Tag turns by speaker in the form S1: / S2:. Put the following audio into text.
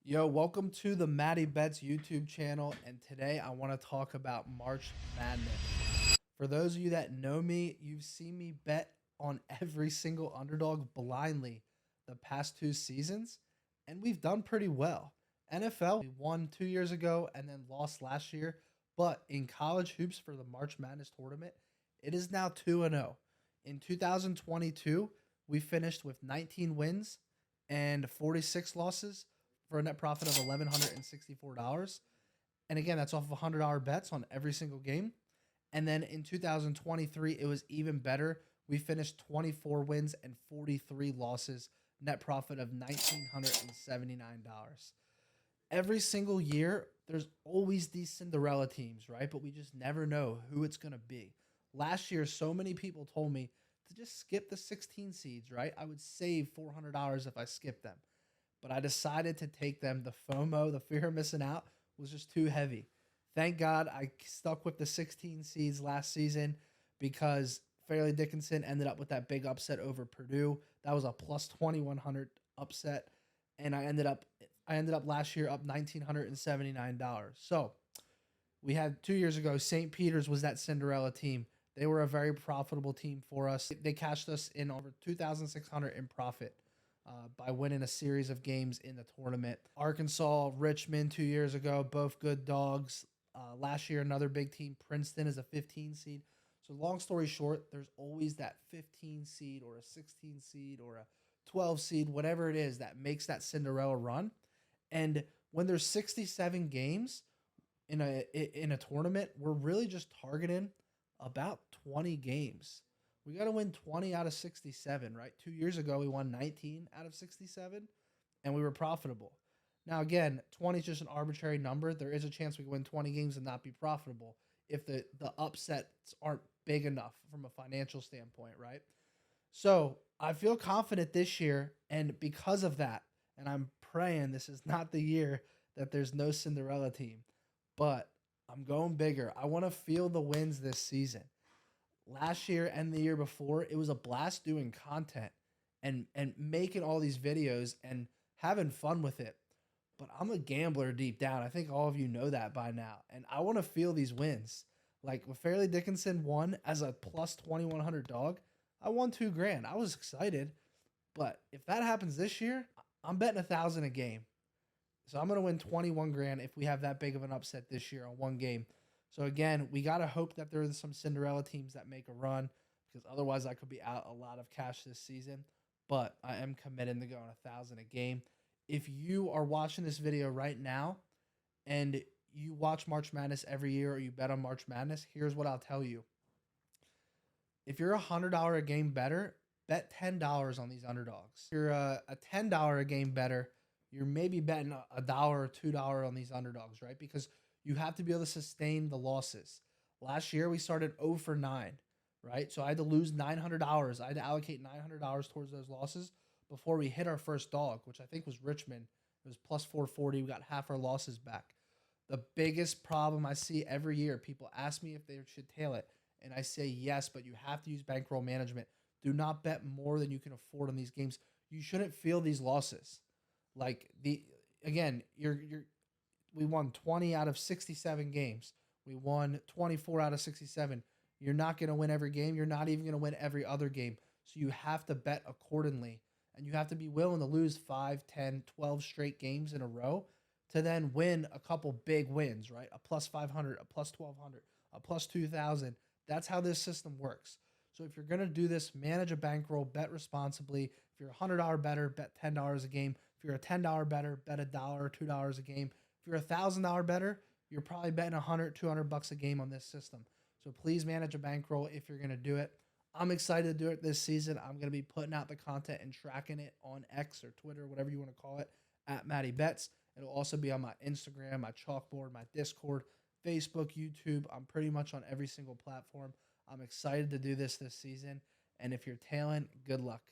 S1: Yo, welcome to the Matty Bets YouTube channel, and today I want to talk about March Madness. For those of you that know me, you've seen me bet on every single underdog blindly the past two seasons, and we've done pretty well. NFL, we won 2 years ago and then lost last year, but in college hoops for the March Madness tournament, it is now 2-0. In 2022, we finished with 19 wins and 46 losses for a net profit of $1,164. And again, that's off of $100 bets on every single game. And then in 2023, it was even better. We finished 24 wins and 43 losses, net profit of $1,979. Every single year, there's always these Cinderella teams, right? But we just never know who it's going to be. Last year, so many people told me to just skip the 16 seeds, right? I would save $400 if I skipped them, but I decided to take them. The FOMO, the fear of missing out, was just too heavy. Thank God I stuck with the 16 seeds last season because Fairleigh Dickinson ended up with that big upset over Purdue. That was a plus 2100 upset, and I ended up last year up $1,979. So we had 2 years ago, St. Peter's was that Cinderella team. They were a very profitable team for us. They cashed us in over 2,600 in profit by winning a series of games in the tournament. Arkansas, Richmond 2 years ago, both good dogs. Last year, another big team, Princeton, is a 15 seed. So long story short, there's always that 15 seed or a 16 seed or a 12 seed, whatever it is that makes that Cinderella run. And when there's 67 games in a tournament, we're really just targeting about 20 games. We got to win 20 out of 67, right? 2 years ago, we won 19 out of 67, and we were profitable. Now, again, 20 is just an arbitrary number. There is a chance we can win 20 games and not be profitable if the upsets aren't big enough from a financial standpoint, right? So I feel confident this year, and because of that, and I'm praying this is not the year that there's no Cinderella team, but I'm going bigger. I want to feel the wins this season. Last year and the year before, it was a blast doing content and making all these videos and having fun with it. But I'm a gambler deep down. I think all of you know that by now. And I want to feel these wins. Like when Fairleigh Dickinson won as a plus 2,100 dog, I won 2 grand. I was excited. But if that happens this year, I'm betting 1,000 a game. So I'm going to win 21 grand if we have that big of an upset this year on one game. So again, we got to hope that there are some Cinderella teams that make a run, because otherwise I could be out a lot of cash this season. But I am committed to going 1,000 a game. If you are watching this video right now and you watch March Madness every year or you bet on March Madness, here's what I'll tell you. If you're $100 a game better, bet $10 on these underdogs. If you're a $10 a game better, you're maybe betting a dollar or $2 on these underdogs, right? Because you have to be able to sustain the losses. Last year, we started 0 for 9, right? So I had to lose $900. I had to allocate $900 towards those losses before we hit our first dog, which I think was Richmond. It was plus 440. We got half our losses back. The biggest problem I see every year, people ask me if they should tail it, and I say yes, but you have to use bankroll management. Do not bet more than you can afford on these games. You shouldn't feel these losses. Like we won 20 out of 67 games. We won 24 out of 67. You're not going to win every game. You're not even going to win every other game. So you have to bet accordingly. And you have to be willing to lose 5, 10, 12 straight games in a row to then win a couple big wins, right? A plus 500, a plus 1,200, a plus 2,000. That's how this system works. So if you're going to do this, manage a bankroll, bet responsibly. If you're a $100 better, bet $10 a game. If you're a $10 better, bet a dollar or $2 a game. If you're a $1,000 better, you're probably betting 100, $200 a game on this system. So please manage a bankroll if you're going to do it. I'm excited to do it this season. I'm going to be putting out the content and tracking it on X or Twitter, whatever you want to call it, at Matty Bets. It'll also be on my Instagram, my chalkboard, my Discord, Facebook, YouTube. I'm pretty much on every single platform. I'm excited to do this season. And if you're tailing, good luck.